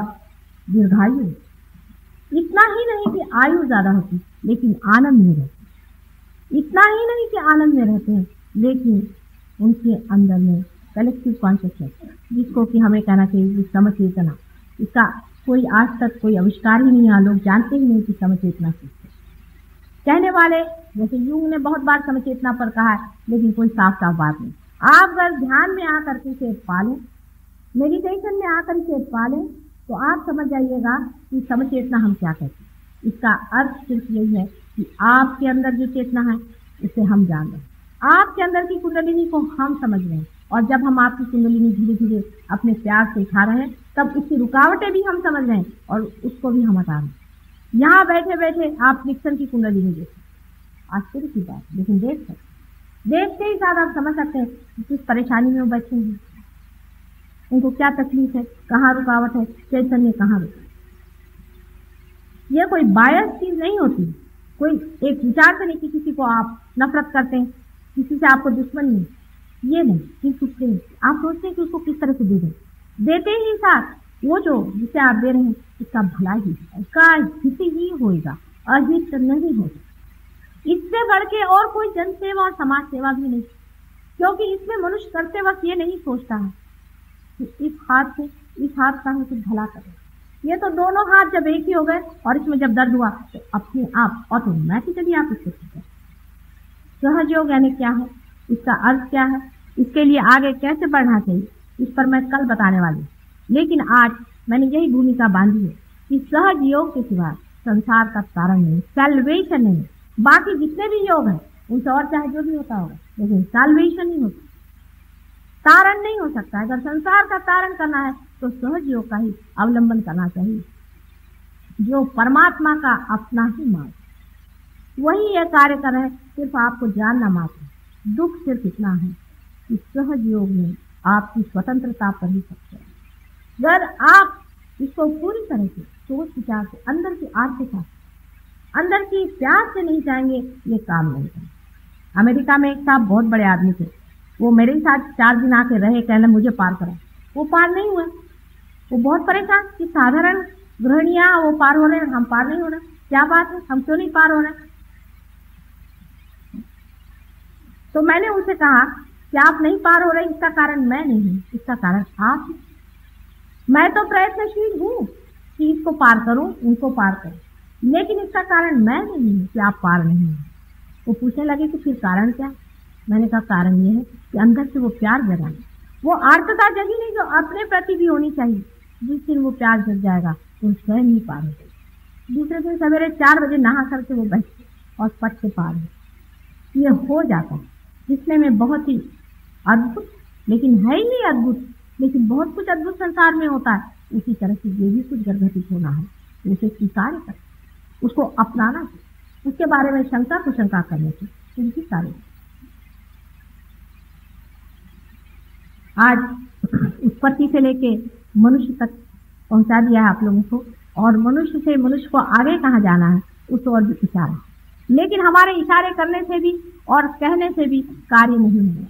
दीर्घायु। इतना ही नहीं कि आयु ज्यादा होती, लेकिन आनंद में रहते। इतना ही नहीं कि आनंद में रहते हैं, लेकिन उनके अंदर में कलेक्टिव कॉन्शियसनेस, जिसको कि हमें कहना चाहिए समचेतना, इसका कोई आज तक कोई आविष्कार ही नहीं है। लोग जानते ही नहीं कि समचेतना क्या है। कहने वाले जैसे यूंग ने बहुत बार समचेतना पर कहा है, लेकिन कोई साफ साफ बात नहीं। आप अगर ध्यान में आकर के इसे पालें, मेडिटेशन में आकर इसे पालें, तो आप समझ जाइएगा कि समचेतना हम क्या कहते हैं। इसका अर्थ सिर्फ यही है कि आपके अंदर जो चेतना है उसे हम जान रहे हैं, आपके अंदर की कुंडलिनी को हम समझ रहे हैं, और जब हम आपकी कुंडलिनी धीरे धीरे अपने प्यार से उठा रहे हैं, तब उसकी रुकावटें भी हम समझ रहे हैं और उसको भी हम हटा रहे हैं। यहाँ बैठे बैठे आप निक्सन की कुंडलिनी देखें, आश्चर्य की बात, लेकिन देखते ही साथ आप समझ सकते हैं कि किस परेशानी में वो बैठे हैं, उनको क्या तकलीफ है, कहाँ रुकावट है, चैतन्य कहाँ रुका। यह कोई बायस चीज नहीं होती, कोई एक विचार से नहीं कि किसी को आप नफरत करते हैं, किसी से आपको दुश्मनी है, ये नहीं। किस उससे आप सोचते हैं कि उसको किस तरह से दे दें, देते ही साथ वो जो जिसे आप दे रहे हैं इसका भला ही है, उसका हित ही होगा, अहित नहीं होगा। इससे बढ़ के और कोई जन सेवा और समाज सेवा भी नहीं, क्योंकि इसमें मनुष्य करते वक्त ये नहीं सोचता है कि इस हाथ से इस हाथ का है तो भला करे। ये तो दोनों हाथ जब एक ही हो गए और इसमें जब दर्द हुआ तो अपने आप ऑटोमेटिकली आप इसको ठीक है। सहज योग यानी क्या है, इसका अर्थ क्या है, इसके लिए आगे कैसे बढ़ना चाहिए, इस पर मैं कल बताने वाली हूँ। लेकिन आज मैंने यही भूमिका बांधी है कि सहज योग के सिवा संसार का तारण नहीं, सैल्वेशन नहीं। बाकी जितने भी योग हैं उनसे और चाहे जो भी होता होगा, लेकिन सैल्वेशन नहीं होता, तारण नहीं हो सकता। अगर संसार का तारण करना है तो सहज योग का ही अवलंबन करना चाहिए, जो परमात्मा का अपना ही मार्ग, वही यह कार्य कर रहे हैं। सिर्फ आपको जानना मात्र। दुख सिर्फ इतना है कि सहज योग में आपकी स्वतंत्रता पर ही सकते हैं। अगर आप इसको पूरी तरह से सोच विचार से अंदर की आर्थिकता, अंदर की प्यास से नहीं चाहेंगे, ये काम नहीं करें। अमेरिका में एक साहब बहुत बड़े आदमी थे, वो मेरे साथ 4 दिन आके रहे, कहने मुझे पार करा। वो पार नहीं हुए। वो बहुत परेशान कि साधारण गृहणियां वो पार हो रहे हैं, हम पार नहीं हो रहे, क्या बात है, हम क्यों नहीं पार हो रहे। तो मैंने उनसे कहा कि आप नहीं पार हो रहे, इसका कारण मैं नहीं हूं, इसका कारण आप हैं। मैं तो प्रयत्नशील हूं कि इसको पार करूं, इनको पार करूं, लेकिन इसका कारण मैं नहीं हूं कि आप पार नहीं हैं। वो पूछने लगे कि फिर कारण क्या। मैंने कहा कारण ये है कि अंदर से वो प्यार जगा, वो आर्तता जगी नहीं जो अपने प्रति भी होनी चाहिए। जिस दिन वो प्यार जग जाएगा तो स्वयं ही पार हो जाएगा। दूसरे दिन सवेरे 4 बजे नहा करके वो बैठे और पट से पार हो। ये हो जाता है, जिसने में बहुत ही अद्भुत, लेकिन है ही अद्भुत, लेकिन बहुत कुछ अद्भुत संसार में होता है। उसी तरह से ये भी कुछ घटित होना है, तो उसे स्वीकार कर, उसको अपनाना चाहिए, उसके बारे में शंका कुशंका करने से उनकी कार्य। आज उत्पत्ति से लेके मनुष्य तक पहुंचा दिया है आप लोगों को, और मनुष्य से मनुष्य को आगे कहाँ जाना है उस और भी इशारा। लेकिन हमारे इशारे करने से भी और कहने से भी कार्य नहीं हुआ।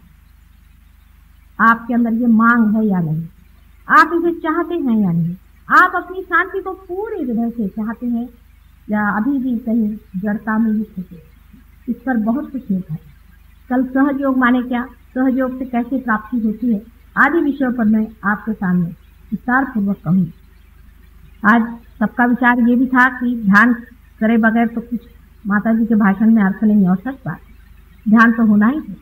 आपके अंदर ये मांग है या नहीं, आप इसे चाहते हैं या नहीं, आप अपनी शांति को पूरी हृदय से चाहते हैं या अभी भी कहीं जड़ता में ही फंसे। इस पर बहुत कुछ निर्भर है। कल सहयोग माने क्या, सहयोग से कैसे प्राप्ति होती है, आदि विषयों पर मैं आपके सामने विस्तार पूर्वक कहूँ। आज सबका विचार ये भी था कि ध्यान करे बगैर तो कुछ माता जी के भाषण में अर्थ नहीं, और सच बात, ध्यान तो होना ही है।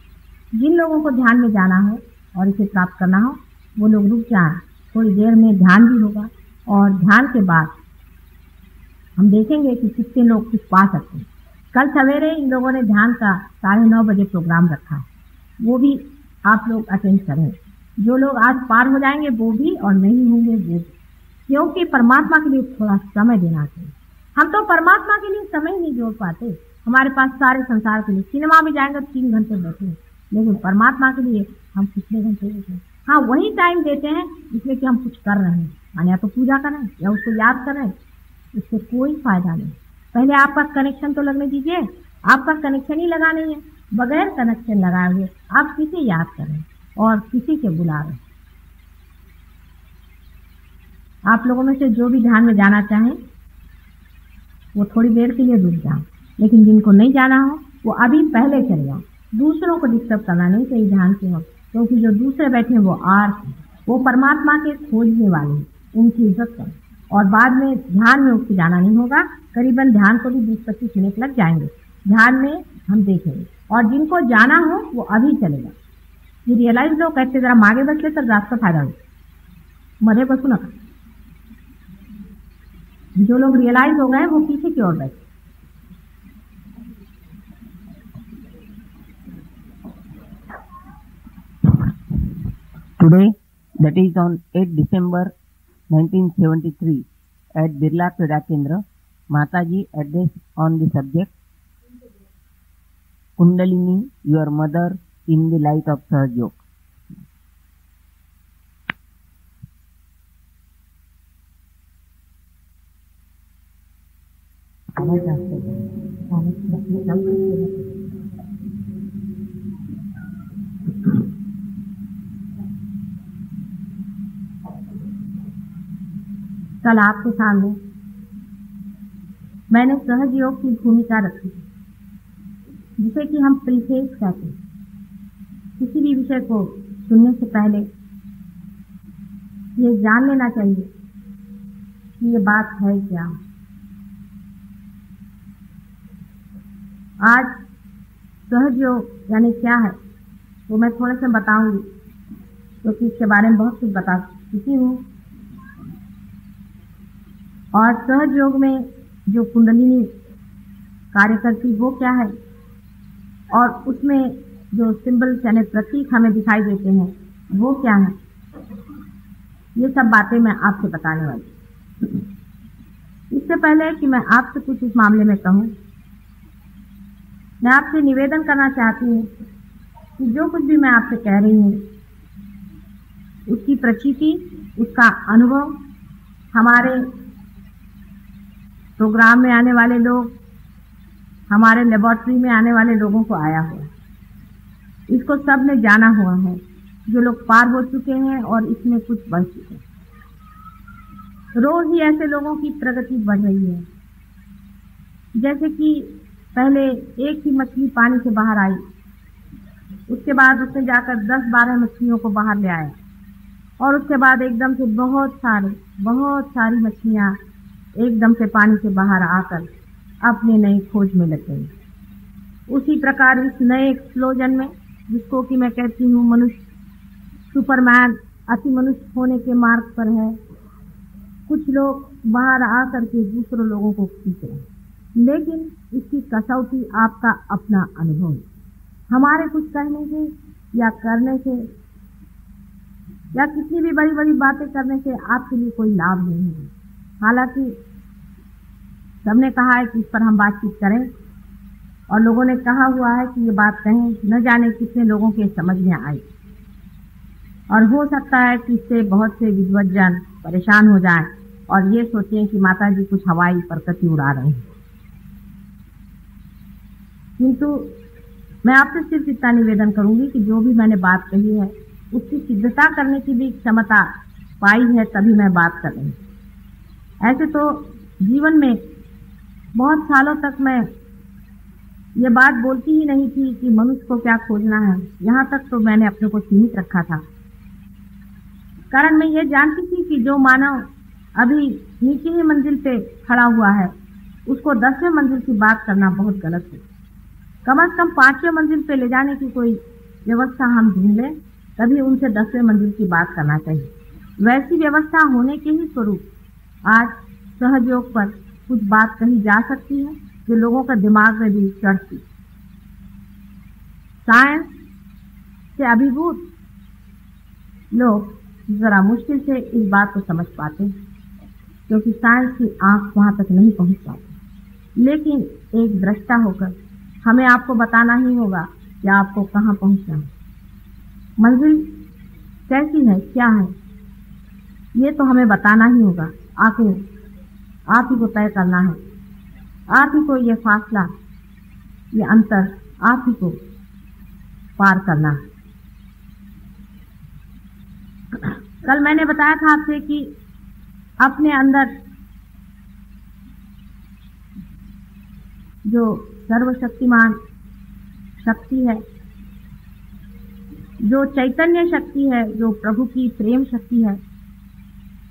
जिन लोगों को ध्यान में जाना हो और इसे प्राप्त करना हो वो लोग रुक जाएं, थोड़ी देर में ध्यान भी होगा, और ध्यान के बाद हम देखेंगे कि कितने लोग कुछ पा सकते हैं। कल सवेरे इन लोगों ने ध्यान का 9:30 बजे प्रोग्राम रखा है, वो भी आप लोग अटेंड करें। जो लोग आज पार हो जाएंगे वो भी, और नहीं होंगे वो भी, क्योंकि परमात्मा के लिए थोड़ा समय देना चाहिए। हम तो परमात्मा के लिए समय ही नहीं जोड़ पाते। हमारे पास सारे संसार के लिए, सिनेमा में जाएंगे 3 घंटे बैठे, लेकिन परमात्मा के लिए हम कितने घंटे देते हैं। हाँ, वही टाइम देते हैं जिसमें कि हम कुछ कर रहे हैं, माने या तो पूजा कर रहे हैं या उसको याद कर रहे हैं, इससे कोई फायदा नहीं। पहले आपका कनेक्शन तो लगने दीजिए। आपका कनेक्शन ही लगा नहीं है, बगैर कनेक्शन लगाए हुए आप किसे याद कर रहे हैं और किसी के बुला रहे हैं। आप लोगों में से जो भी ध्यान में जाना चाहें वो थोड़ी देर के लिए रुक जाओ, लेकिन जिनको नहीं जाना हो वो अभी पहले चले जाओ। दूसरों को डिस्टर्ब करना नहीं चाहिए ध्यान के वक्त, क्योंकि जो दूसरे बैठे हैं वो आर्थ हैं, वो परमात्मा के खोजने वाले हैं, उनकी इज्जत करें। और बाद में ध्यान में उठ के जाना नहीं होगा। करीबन ध्यान को भी 20-25 मिनट लग जाएंगे, ध्यान में हम देखेंगे। और जिनको जाना हो वो अभी चलेगा। ये रियलाइज लोग कहते जरा मागे बसले तर जास्त फायदा होईल, मध्ये बसू नका। जो लोग रियलाइज हो गए वो पीछे की ओर बैठे। Today, that is on 8 December 1973, at Birla Krida Kendra, Mataji addressed on the subject, Kundalini, your mother in the light of Sahaj Yoga. कल आपके सामने मैंने सहज योग की भूमिका रखी, जिसे कि हम प्रीफेस कहते हैं। किसी भी विषय को सुनने से पहले ये जान लेना चाहिए कि ये बात है क्या। आज सहज योग यानी क्या है वो मैं थोड़े से बताऊंगी, क्योंकि इसके बारे में बहुत कुछ बता चुकी हूँ। और सहज योग में जो कुंडलिनी कार्य करती वो क्या है, और उसमें जो सिंबल्स यानी प्रतीक हमें दिखाई देते हैं वो क्या है, ये सब बातें मैं आपसे बताने वाली। इससे पहले कि मैं आपसे कुछ इस मामले में कहूँ, मैं आपसे निवेदन करना चाहती हूँ कि जो कुछ भी मैं आपसे कह रही हूँ उसकी प्रचिति, उसका अनुभव हमारे प्रोग्राम में आने वाले लोग, हमारे लेबोरेटरी में आने वाले लोगों को आया हुआ है। इसको सब ने जाना हुआ है, जो लोग पार हो चुके हैं और इसमें कुछ बढ़ चुके हैं। रोज ही ऐसे लोगों की प्रगति बढ़ रही है। जैसे कि पहले एक ही मछली पानी से बाहर आई, उसके बाद उसने जाकर 10-12 मछलियों को बाहर ले आया, और उसके बाद एकदम से बहुत सारी मछलियां एकदम से पानी से बाहर आकर अपने नई खोज में लग गई। उसी प्रकार इस नए एक्सप्लोजन में, जिसको कि मैं कहती हूँ मनुष्य सुपरमैन अति मनुष्य होने के मार्ग पर है, कुछ लोग बाहर आकर के दूसरों लोगों को खींच रहे हैं। लेकिन इसकी कसौटी आपका अपना अनुभव है। हमारे कुछ कहने से या करने से या कितनी भी बड़ी बड़ी बातें करने से आपके लिए कोई लाभ नहीं है। हालांकि सबने कहा है कि इस पर हम बातचीत करें, और लोगों ने कहा हुआ है कि ये बात कहें, न जाने कितने लोगों के समझ में आई, और हो सकता है कि इससे बहुत से विद्वज्जन परेशान हो जाएं और ये सोचें कि माता जी कुछ हवाई प्रकृति उड़ा रहे हैं। किंतु मैं आपसे सिर्फ इतना निवेदन करूंगी कि जो भी मैंने बात कही है उसकी सिद्धता करने की भी क्षमता पाई है, तभी मैं बात कर रही हूँ। ऐसे तो जीवन में बहुत सालों तक मैं ये बात बोलती ही नहीं थी कि मनुष्य को क्या खोजना है। यहाँ तक तो मैंने अपने को सीमित रखा था, कारण मैं ये जानती थी कि जो मानव अभी नीचे ही मंजिल पे खड़ा हुआ है उसको 10वें मंजिल की बात करना बहुत गलत है। कम से कम 5वें मंजिल पे ले जाने की कोई व्यवस्था हम ढूंढ लें, तभी उनसे 10वें मंजिल की बात करना चाहिए। वैसी व्यवस्था होने के ही स्वरूप आज सहयोग पर कुछ बात कही जा सकती है जो लोगों के दिमाग में भी चढ़ती। साइंस से अभिभूत लोग जरा मुश्किल से इस बात को समझ पाते हैं, क्योंकि साइंस की आंख वहां तक नहीं पहुंच पाती। लेकिन एक दृष्टा होकर हमें आपको बताना ही होगा कि आपको कहां पहुंचना है, मंजिल कैसी है, क्या है, ये तो हमें बताना ही होगा। आखिर आप ही को तय करना है, आप ही को ये फासला, ये अंतर आप ही को पार करना है। कल मैंने बताया था आपसे कि अपने अंदर जो सर्वशक्तिमान शक्ति है, जो चैतन्य शक्ति है, जो प्रभु की प्रेम शक्ति है,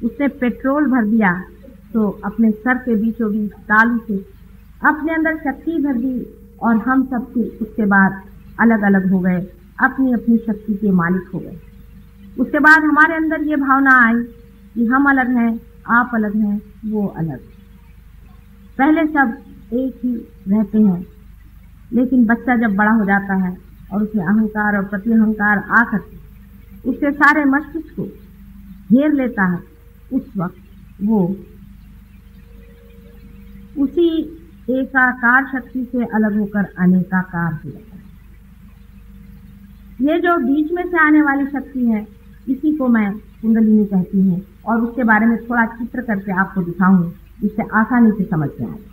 उसने पेट्रोल भर दिया तो अपने सर के बीचों बीच तालू से अपने अंदर शक्ति भर दी, और हम सब उसके बाद अलग अलग हो गए, अपनी अपनी शक्ति के मालिक हो गए। उसके बाद हमारे अंदर ये भावना आई कि हम अलग हैं, आप अलग हैं, वो अलग। पहले सब एक ही रहते हैं, लेकिन बच्चा जब बड़ा हो जाता है और उसमें अहंकार और प्रति अहंकार आकर उसके सारे मस्तिष्क को घेर लेता है, उस वक्त वो उसी एकाकार शक्ति से अलग होकर अनेकाकार हो जाता है। ये जो बीच में से आने वाली शक्ति है, इसी को मैं कुंडलिनी कहती हूँ, और उसके बारे में थोड़ा चित्र करके आपको दिखाऊंगी, जिससे आसानी से समझ में आए।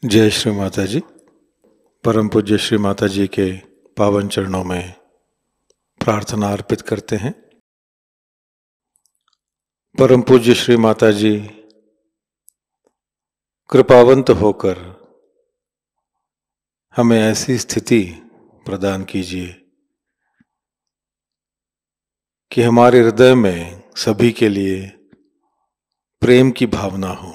जय श्री माता जी। परम पूज्य श्री माता जी के पावन चरणों में प्रार्थना अर्पित करते हैं। परम पूज्य श्री माता जी कृपावंत होकर हमें ऐसी स्थिति प्रदान कीजिए कि हमारे हृदय में सभी के लिए प्रेम की भावना हो,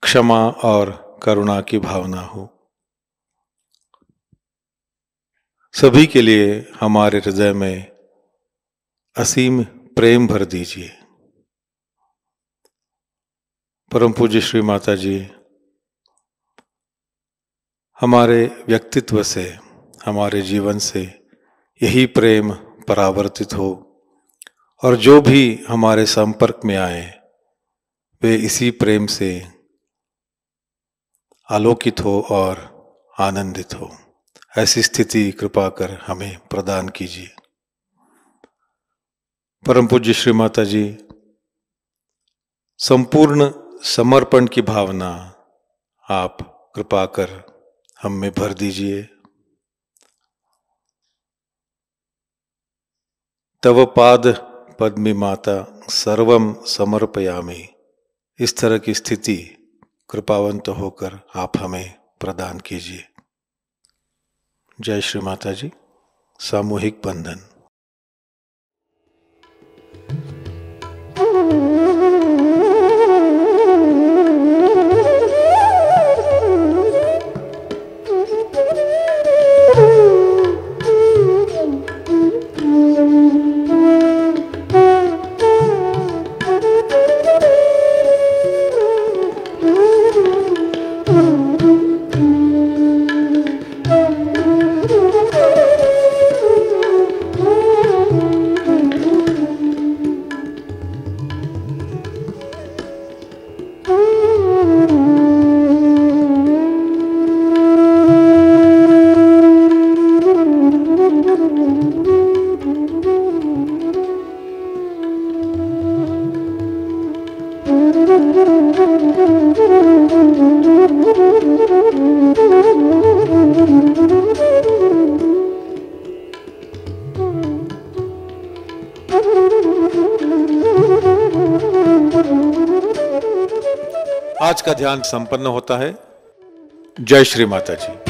क्षमा और करुणा की भावना हो। सभी के लिए हमारे हृदय में असीम प्रेम भर दीजिए। परम पूज्य श्री माता जी हमारे व्यक्तित्व से, हमारे जीवन से यही प्रेम परावर्तित हो और जो भी हमारे संपर्क में आए वे इसी प्रेम से आलोकित हो और आनंदित हो। ऐसी स्थिति कृपा कर हमें प्रदान कीजिए। परम पूज्य श्री माता जी संपूर्ण समर्पण की भावना आप कृपा कर हम में भर दीजिए। तव पाद पद्मी माता सर्वम समर्पयामि। इस तरह की स्थिति कृपावंत होकर आप हमें प्रदान कीजिए। जय श्री माता जी। सामूहिक बंधन। आज का ध्यान संपन्न होता है। जय श्री माता जी।